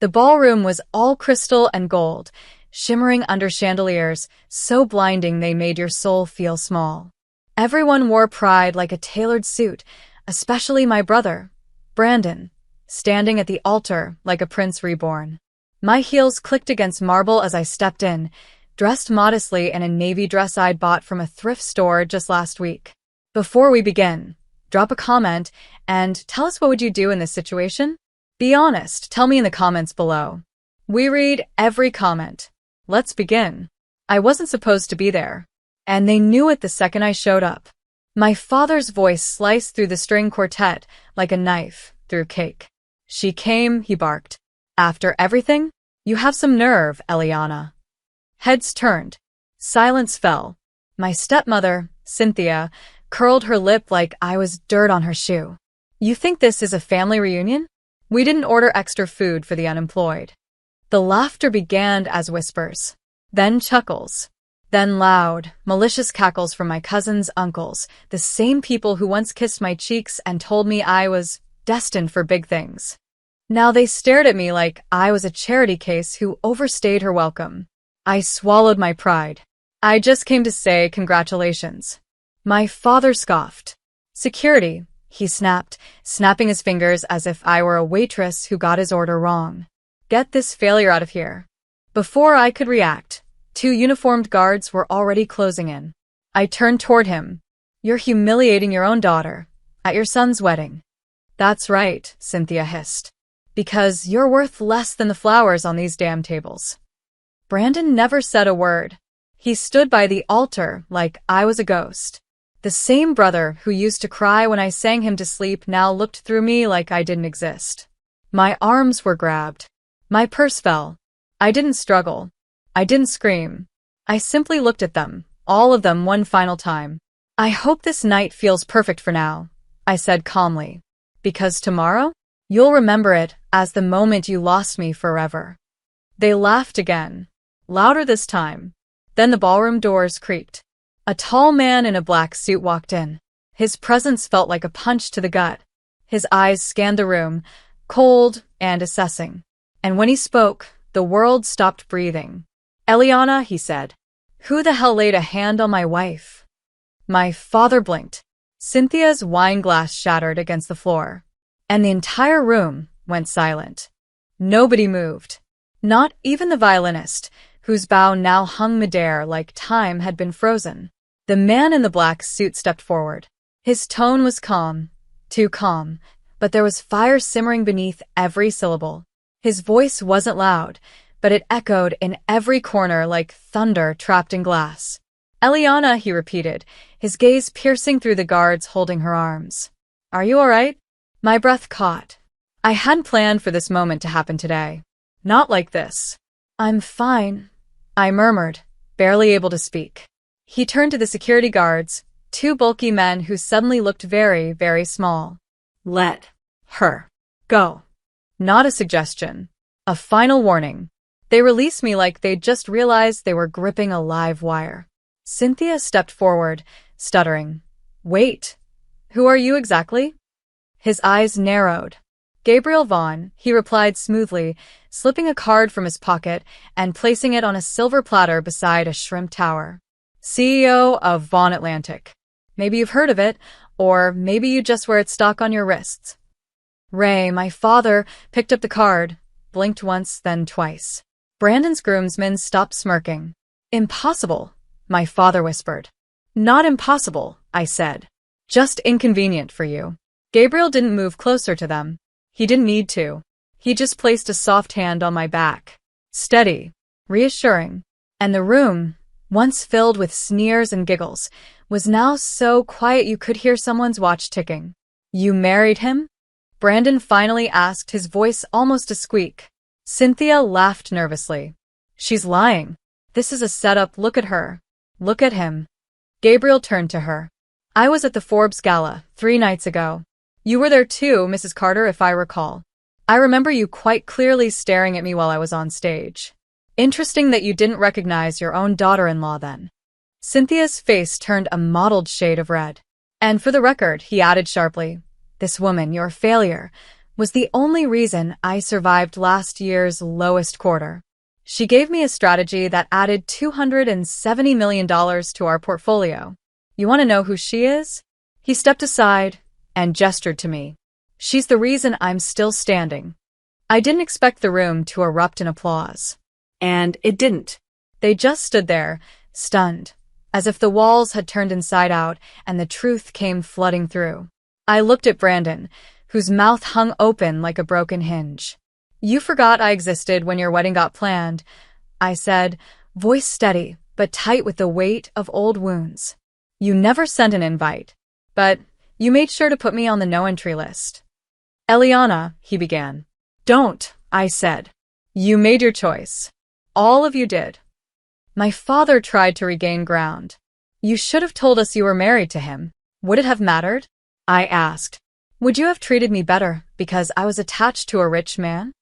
The ballroom was all crystal and gold, shimmering under chandeliers, so blinding they made your soul feel small. Everyone wore pride like a tailored suit, especially my brother, Brandon, standing at the altar like a prince reborn. My heels clicked against marble as I stepped in, dressed modestly in a navy dress I'd bought from a thrift store just last week. Before we begin, drop a comment and tell us what would you do in this situation? Be honest, tell me in the comments below. We read every comment. Let's begin. I wasn't supposed to be there, and they knew it the second I showed up. My father's voice sliced through the string quartet like a knife through cake. She came, he barked. After everything? You have some nerve, Eliana. Heads turned. Silence fell. My stepmother, Cynthia, curled her lip like I was dirt on her shoe. You think this is a family reunion? We didn't order extra food for the unemployed. The laughter began as whispers, then chuckles, then loud, malicious cackles from my cousins' uncles, the same people who once kissed my cheeks and told me I was destined for big things. Now they stared at me like I was a charity case who overstayed her welcome. I swallowed my pride. I just came to say congratulations. My father scoffed. Security, he snapped, snapping his fingers as if I were a waitress who got his order wrong. Get this failure out of here. Before I could react, 2 uniformed guards were already closing in. I turned toward him. You're humiliating your own daughter at your son's wedding. That's right, Cynthia hissed. Because you're worth less than the flowers on these damn tables. Brandon never said a word. He stood by the altar like I was a ghost. The same brother who used to cry when I sang him to sleep now looked through me like I didn't exist. My arms were grabbed. My purse fell. I didn't struggle. I didn't scream. I simply looked at them, all of them one final time. I hope this night feels perfect for now, I said calmly. Because tomorrow, you'll remember it as the moment you lost me forever. They laughed again, louder this time. Then the ballroom doors creaked. A tall man in a black suit walked in. His presence felt like a punch to the gut. His eyes scanned the room, cold and assessing. And when he spoke, the world stopped breathing. Eliana, he said. Who the hell laid a hand on my wife? My father blinked. Cynthia's wine glass shattered against the floor, and the entire room went silent. Nobody moved. Not even the violinist, whose bow now hung midair like time had been frozen. The man in the black suit stepped forward. His tone was calm, too calm, but there was fire simmering beneath every syllable. His voice wasn't loud, but it echoed in every corner like thunder trapped in glass. Eliana, he repeated, his gaze piercing through the guards holding her arms. Are you all right? My breath caught. I hadn't planned for this moment to happen today. Not like this. I'm fine, I murmured, barely able to speak. He turned to the security guards, 2 bulky men who suddenly looked very, very small. Let her go. Not a suggestion. A final warning. They released me like they'd just realized they were gripping a live wire. Cynthia stepped forward, stuttering. Wait. Who are you exactly? His eyes narrowed. Gabriel Vaughn, he replied smoothly, slipping a card from his pocket and placing it on a silver platter beside a shrimp tower. CEO of Vaughn Atlantic. Maybe you've heard of it, or maybe you just wear its stock on your wrists. Ray, my father, picked up the card, blinked once, then twice. Brandon's groomsmen stopped smirking. Impossible, my father whispered. Not impossible, I said. Just inconvenient for you. Gabriel didn't move closer to them. He didn't need to. He just placed a soft hand on my back. Steady, reassuring. And the room, once filled with sneers and giggles, was now so quiet you could hear someone's watch ticking. You married him? Brandon finally asked, his voice almost a squeak. Cynthia laughed nervously. She's lying. This is a setup. Look at her. Look at him. Gabriel turned to her. I was at the Forbes Gala 3 nights ago. You were there too, Mrs. Carter, if I recall. I remember you quite clearly staring at me while I was on stage. Interesting that you didn't recognize your own daughter-in-law then. Cynthia's face turned a mottled shade of red. And for the record, he added sharply, this woman, your failure, was the only reason I survived last year's lowest quarter. She gave me a strategy that added $270 million to our portfolio. You want to know who she is? He stepped aside and gestured to me. She's the reason I'm still standing. I didn't expect the room to erupt in applause. And it didn't. They just stood there, stunned, as if the walls had turned inside out and the truth came flooding through. I looked at Brandon, whose mouth hung open like a broken hinge. You forgot I existed when your wedding got planned, I said, voice steady but tight with the weight of old wounds. You never sent an invite, but you made sure to put me on the no-entry list. Eliana, he began. Don't, I said. You made your choice. All of you did. My father tried to regain ground. You should have told us you were married to him. Would it have mattered? I asked. Would you have treated me better because I was attached to a rich man?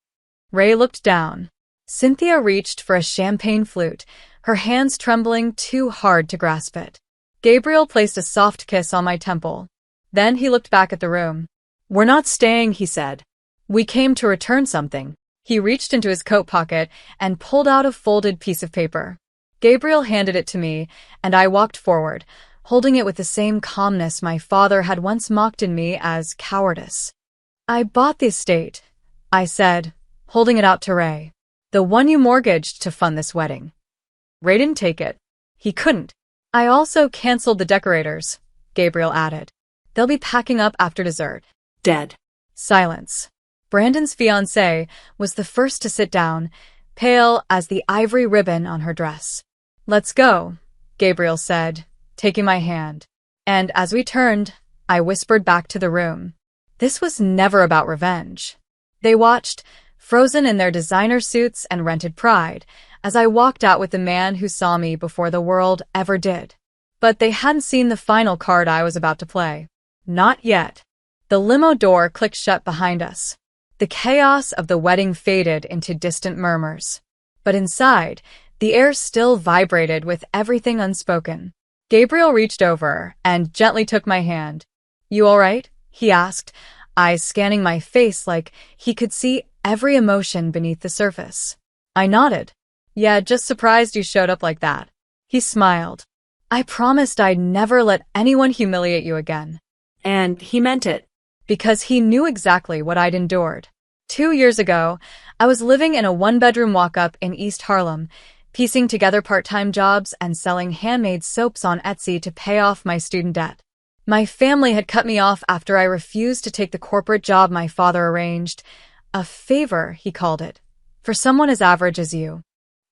Ray looked down. Cynthia reached for a champagne flute, her hands trembling too hard to grasp it. Gabriel placed a soft kiss on my temple. Then he looked back at the room. We're not staying, he said. We came to return something. He reached into his coat pocket and pulled out a folded piece of paper. Gabriel handed it to me, and I walked forward, holding it with the same calmness my father had once mocked in me as cowardice. I bought the estate, I said, holding it out to Ray. The one you mortgaged to fund this wedding. Ray didn't take it. He couldn't. I also canceled the decorators, Gabriel added. They'll be packing up after dessert. Dead. Silence. Brandon's fiancée was the first to sit down, pale as the ivory ribbon on her dress. Let's go, Gabriel said, taking my hand. And as we turned, I whispered back to the room. This was never about revenge. They watched, frozen in their designer suits and rented pride, as I walked out with the man who saw me before the world ever did. But they hadn't seen the final card I was about to play. Not yet. The limo door clicked shut behind us. The chaos of the wedding faded into distant murmurs. But inside, the air still vibrated with everything unspoken. Gabriel reached over and gently took my hand. You all right? He asked, eyes scanning my face like he could see every emotion beneath the surface. I nodded. Yeah, just surprised you showed up like that. He smiled. I promised I'd never let anyone humiliate you again. And he meant it. Because he knew exactly what I'd endured. 2 years ago, I was living in a one-bedroom walk-up in East Harlem, piecing together part-time jobs and selling handmade soaps on Etsy to pay off my student debt. My family had cut me off after I refused to take the corporate job my father arranged. A favor, he called it, for someone as average as you.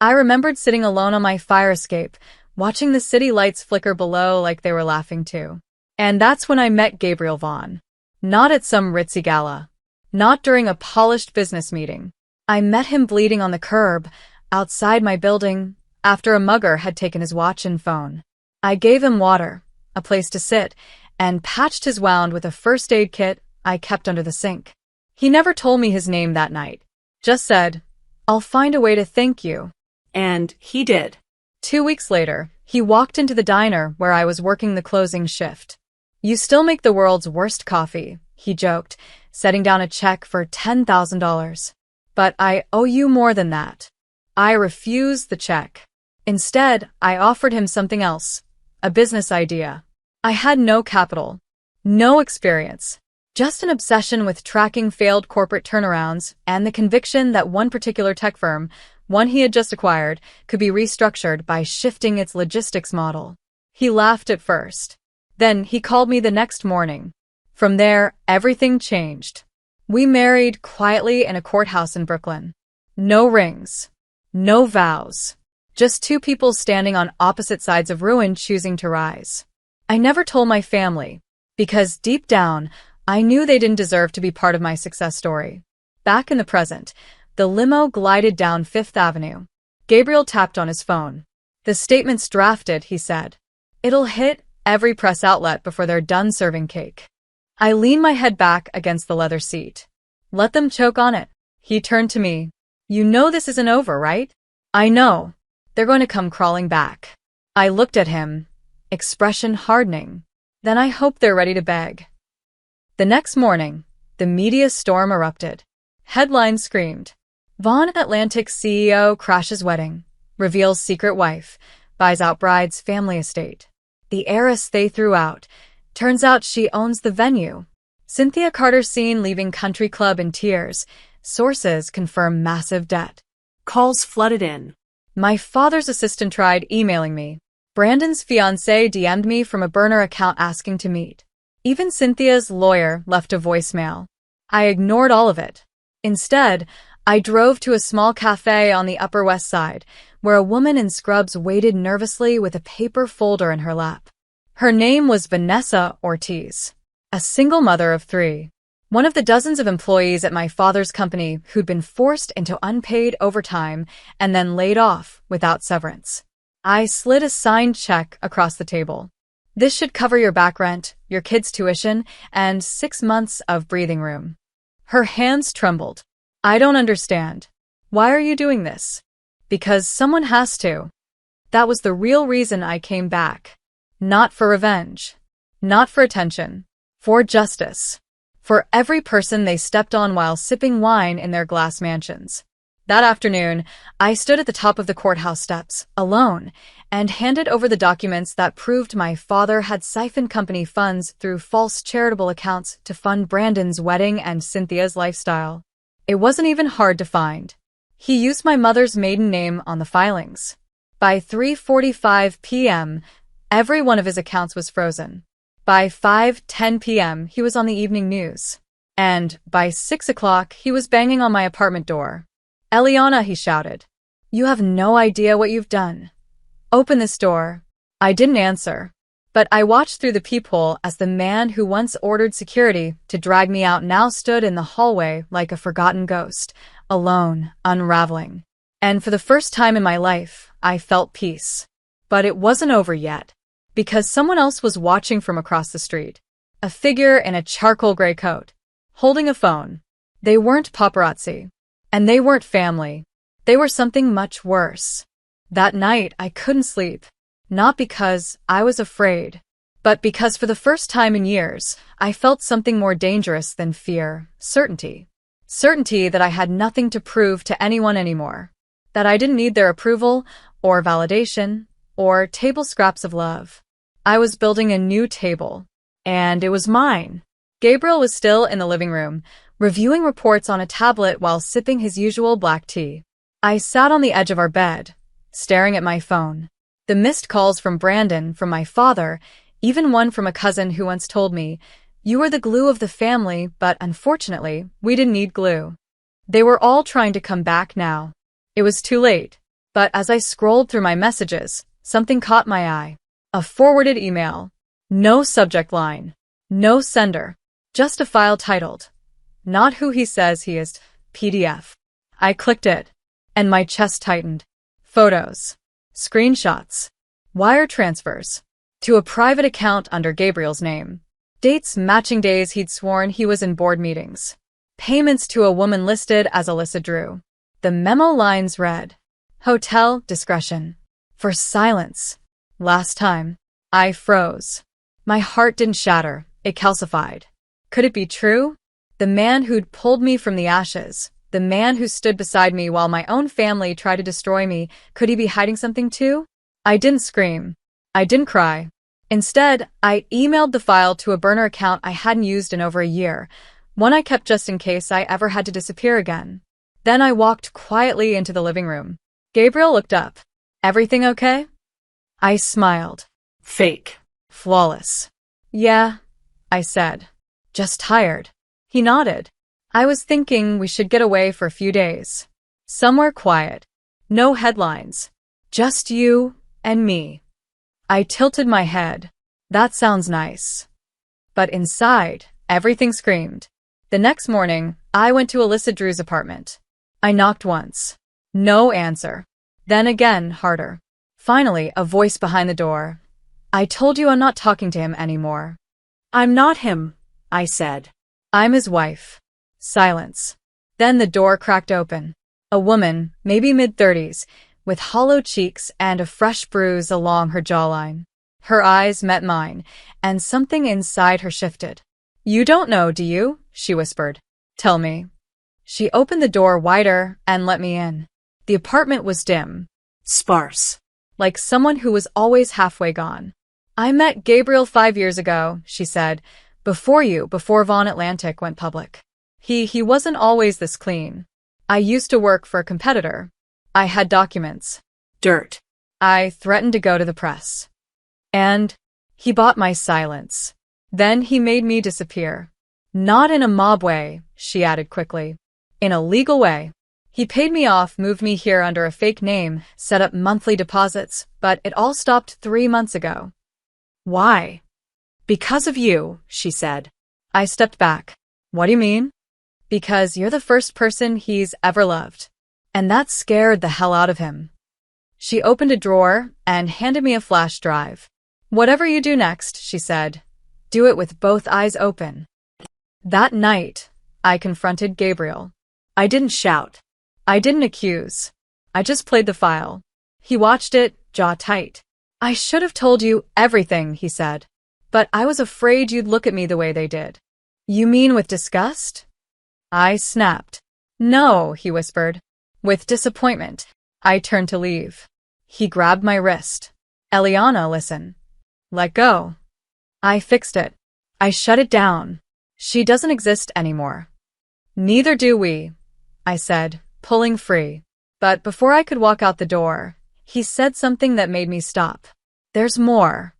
I remembered sitting alone on my fire escape, watching the city lights flicker below like they were laughing too. And that's when I met Gabriel Vaughn. Not at some ritzy gala. Not during a polished business meeting. I met him bleeding on the curb, outside my building, after a mugger had taken his watch and phone. I gave him water, a place to sit, and patched his wound with a first aid kit I kept under the sink. He never told me his name that night. Just said, I'll find a way to thank you. And he did. 2 weeks later, he walked into the diner where I was working the closing shift. You still make the world's worst coffee, he joked, setting down a check for $10,000. But I owe you more than that. I refused the check. Instead, I offered him something else, a business idea. I had no capital, no experience, just an obsession with tracking failed corporate turnarounds and the conviction that one particular tech firm, one he had just acquired, could be restructured by shifting its logistics model. He laughed at first. Then he called me the next morning. From there, everything changed. We married quietly in a courthouse in Brooklyn. No rings. No vows. Just two people standing on opposite sides of ruin choosing to rise. I never told my family, because deep down, I knew they didn't deserve to be part of my success story. Back in the present, the limo glided down Fifth Avenue. Gabriel tapped on his phone. The statement's drafted, he said. It'll hit every press outlet before they're done serving cake. I leaned my head back against the leather seat. Let them choke on it. He turned to me. You know this isn't over, right? I know. They're going to come crawling back. I looked at him, expression hardening. Then I hope they're ready to beg. The next morning, the media storm erupted. Headlines screamed. Vaughn Atlantic CEO crashes wedding, reveals secret wife, buys out bride's family estate. The heiress they threw out. Turns out she owns the venue. Cynthia Carter seen leaving country club in tears. Sources confirm massive debt. Calls flooded in. My father's assistant tried emailing me. Brandon's fiancé DM'd me from a burner account asking to meet. Even Cynthia's lawyer left a voicemail. I ignored all of it. Instead, I drove to a small cafe on the Upper West Side, where a woman in scrubs waited nervously with a paper folder in her lap. Her name was Vanessa Ortiz, a single mother of 3. One of the dozens of employees at my father's company who'd been forced into unpaid overtime and then laid off without severance. I slid a signed check across the table. This should cover your back rent, your kids' tuition, and 6 months of breathing room. Her hands trembled. I don't understand. Why are you doing this? Because someone has to. That was the real reason I came back. Not for revenge. Not for attention. For justice. For every person they stepped on while sipping wine in their glass mansions. That afternoon, I stood at the top of the courthouse steps, alone, and handed over the documents that proved my father had siphoned company funds through false charitable accounts to fund Brandon's wedding and Cynthia's lifestyle. It wasn't even hard to find. He used my mother's maiden name on the filings. By 3:45 p.m., every one of his accounts was frozen. By 5:10 p.m., he was on the evening news. And by 6 o'clock, he was banging on my apartment door. Eliana, he shouted. You have no idea what you've done. Open this door. I didn't answer. But I watched through the peephole as the man who once ordered security to drag me out now stood in the hallway like a forgotten ghost, alone, unraveling. And for the first time in my life, I felt peace. But it wasn't over yet, because someone else was watching from across the street. A figure in a charcoal gray coat, holding a phone. They weren't paparazzi. And they weren't family. They were something much worse. That night, I couldn't sleep. Not because I was afraid, but because for the first time in years, I felt something more dangerous than fear, certainty. Certainty that I had nothing to prove to anyone anymore. That I didn't need their approval, or validation, or table scraps of love. I was building a new table. And it was mine. Gabriel was still in the living room, reviewing reports on a tablet while sipping his usual black tea. I sat on the edge of our bed, staring at my phone. The missed calls from Brandon, from my father, even one from a cousin who once told me, "You were the glue of the family, but unfortunately, we didn't need glue." They were all trying to come back now. It was too late. But as I scrolled through my messages, something caught my eye. A forwarded email. No subject line. No sender. Just a file titled, "Not who he says he is, PDF." I clicked it, and my chest tightened. Photos. Screenshots. Wire transfers. To a private account under Gabriel's name. Dates matching days he'd sworn he was in board meetings. Payments to a woman listed as Alyssa Drew. The memo lines read, "Hotel discretion." For silence. Last time. I froze. My heart didn't shatter, it calcified. Could it be true? The man who'd pulled me from the ashes, the man who stood beside me while my own family tried to destroy me, could he be hiding something too? I didn't scream. I didn't cry. Instead, I emailed the file to a burner account I hadn't used in over a year, one I kept just in case I ever had to disappear again. Then I walked quietly into the living room. Gabriel looked up. "Everything okay?" I smiled. Fake. Flawless. "Yeah," I said. "Just tired." He nodded. "I was thinking we should get away for a few days. Somewhere quiet. No headlines. Just you and me." I tilted my head. That sounds nice. But inside, everything screamed. The next morning, I went to Alyssa Drew's apartment. I knocked once. No answer. Then again, harder. Finally, a voice behind the door. "I told you I'm not talking to him anymore." "I'm not him," I said. "I'm his wife." Silence. Then the door cracked open. A woman, maybe mid-30s, with hollow cheeks and a fresh bruise along her jawline. Her eyes met mine, and something inside her shifted. You don't know, do you? She whispered. Tell me. She opened the door wider and let me in. The apartment was dim, Sparse. like someone who was always halfway gone. I met Gabriel 5 years ago, she said, before Vaughn Atlantic went public. He wasn't always this clean. I used to work for a competitor. I had documents. Dirt. I threatened to go to the press. And he bought my silence. Then he made me disappear. Not in a mob way, she added quickly. In a legal way. He paid me off, moved me here under a fake name, set up monthly deposits, but it all stopped 3 months ago. Why? Because of you, she said. I stepped back. What do you mean? Because you're the first person he's ever loved. And that scared the hell out of him. She opened a drawer and handed me a flash drive. Whatever you do next, she said, do it with both eyes open. That night, I confronted Gabriel. I didn't shout. I didn't accuse. I just played the file. He watched it, jaw tight. I should have told you everything, he said. But I was afraid you'd look at me the way they did. You mean with disgust? I snapped. No, he whispered. With disappointment. I turned to leave. He grabbed my wrist. Eliana, listen. Let go. I fixed it. I shut it down. She doesn't exist anymore. Neither do we, I said, pulling free. But before I could walk out the door, he said something that made me stop. There's more.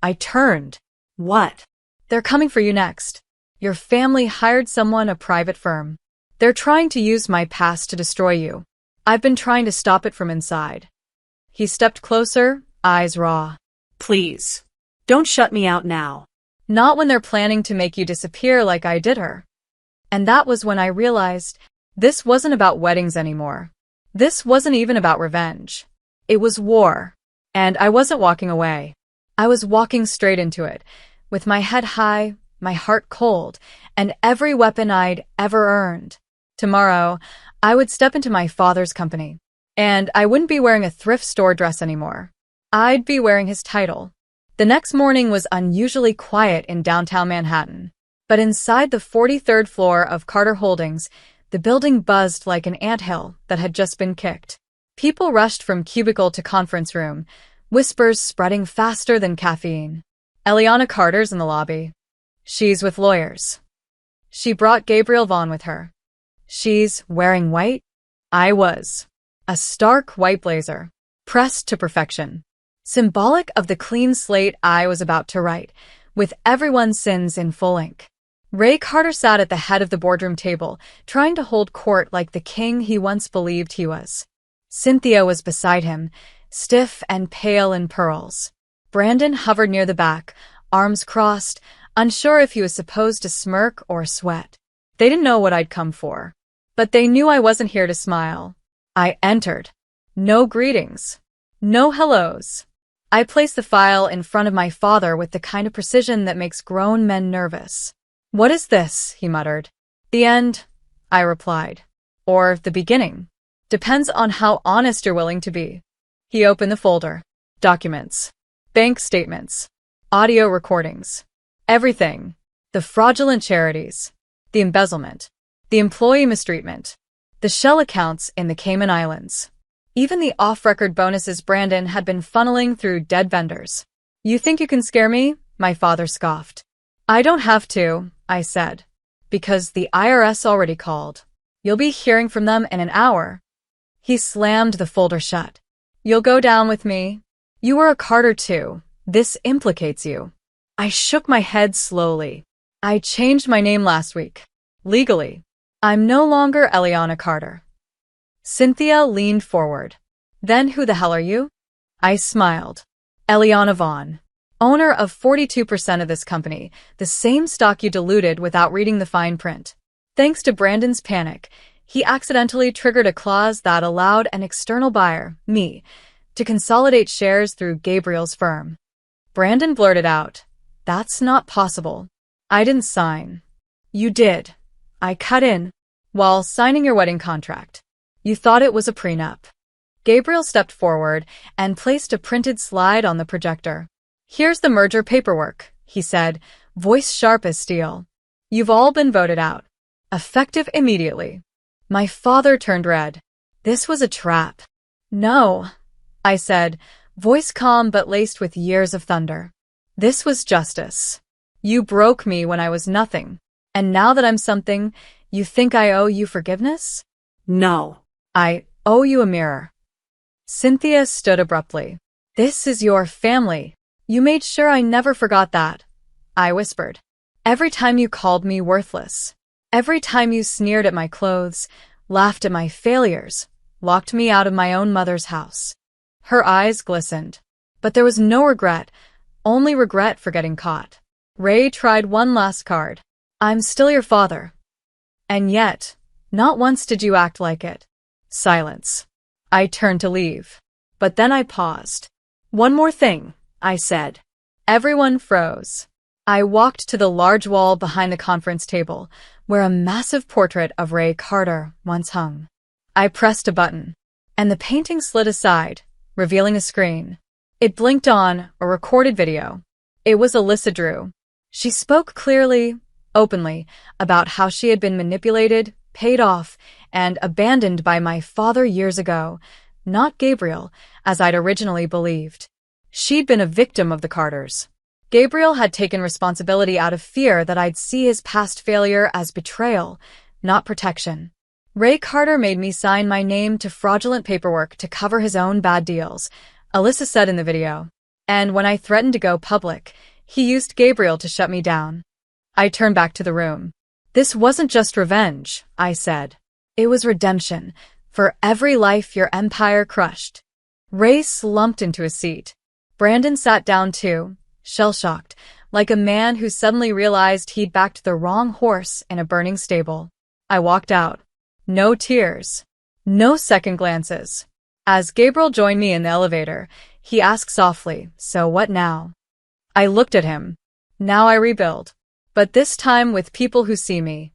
I turned. What? They're coming for you next. Your family hired someone, a private firm. They're trying to use my past to destroy you. I've been trying to stop it from inside. He stepped closer, eyes raw. Please. Don't shut me out now. Not when they're planning to make you disappear like I did her. And that was when I realized this wasn't about weddings anymore. This wasn't even about revenge. It was war. And I wasn't walking away. I was walking straight into it, with my head high, my heart cold, and every weapon I'd ever earned. Tomorrow, I would step into my father's company. And I wouldn't be wearing a thrift store dress anymore. I'd be wearing his title. The next morning was unusually quiet in downtown Manhattan. But inside the 43rd floor of Carter Holdings, the building buzzed like an anthill that had just been kicked. People rushed from cubicle to conference room, whispers spreading faster than caffeine. Eliana Carter's in the lobby. She's with lawyers. She brought Gabriel Vaughn with her. She's wearing white? I was. A stark white blazer, pressed to perfection. Symbolic of the clean slate I was about to write, with everyone's sins in full ink. Ray Carter sat at the head of the boardroom table, trying to hold court like the king he once believed he was. Cynthia was beside him, stiff and pale in pearls. Brandon hovered near the back, arms crossed, unsure if he was supposed to smirk or sweat. They didn't know what I'd come for. But they knew I wasn't here to smile. I entered. No greetings. No hellos. I placed the file in front of my father with the kind of precision that makes grown men nervous. What is this? He muttered. The end, I replied. Or the beginning. Depends on how honest you're willing to be. He opened the folder. Documents. Bank statements. Audio recordings. Everything. The fraudulent charities. The embezzlement. The employee mistreatment. The shell accounts in the Cayman Islands. Even the off-record bonuses Brandon had been funneling through dead vendors. You think you can scare me? My father scoffed. I don't have to, I said. Because the IRS already called. You'll be hearing from them in an hour. He slammed the folder shut. You'll go down with me. You were a Carter too. This implicates you. I shook my head slowly. I changed my name last week. Legally. I'm no longer Eliana Carter. Cynthia leaned forward. Then who the hell are you? I smiled. Eliana Vaughn. Owner of 42% of this company, the same stock you diluted without reading the fine print. Thanks to Brandon's panic, he accidentally triggered a clause that allowed an external buyer, me, to consolidate shares through Gabriel's firm. Brandon blurted out, "That's not possible. I didn't sign." "You did." I cut in. "While signing your wedding contract. You thought it was a prenup." Gabriel stepped forward and placed a printed slide on the projector. "Here's the merger paperwork," he said, voice sharp as steel. You've all been voted out. Effective immediately. My father turned red. This was a trap. No, I said, voice calm but laced with years of thunder. This was justice. You broke me when I was nothing. And now that I'm something, you think I owe you forgiveness? No. I owe you a mirror. Cynthia stood abruptly. This is your family. You made sure I never forgot that, I whispered. Every time you called me worthless. Every time you sneered at my clothes, laughed at my failures, locked me out of my own mother's house. Her eyes glistened. But there was no regret, only regret for getting caught. Ray tried one last card. I'm still your father. And yet, not once did you act like it. Silence. I turned to leave. But then I paused. One more thing, I said. Everyone froze. I walked to the large wall behind the conference table, where a massive portrait of Ray Carter once hung. I pressed a button, and the painting slid aside, revealing a screen. It blinked on a recorded video. It was Alyssa Drew. She spoke clearly, openly, about how she had been manipulated, paid off, and abandoned by my father years ago, not Gabriel, as I'd originally believed. She'd been a victim of the Carters. Gabriel had taken responsibility out of fear that I'd see his past failure as betrayal, not protection. Ray Carter made me sign my name to fraudulent paperwork to cover his own bad deals, Alyssa said in the video. And when I threatened to go public, he used Gabriel to shut me down. I turned back to the room. This wasn't just revenge, I said. It was redemption, for every life your empire crushed. Ray slumped into a seat. Brandon sat down too, shell-shocked, like a man who suddenly realized he'd backed the wrong horse in a burning stable. I walked out. No tears. No second glances. As Gabriel joined me in the elevator, he asked softly, "So what now?" I looked at him. Now I rebuild. But this time with people who see me,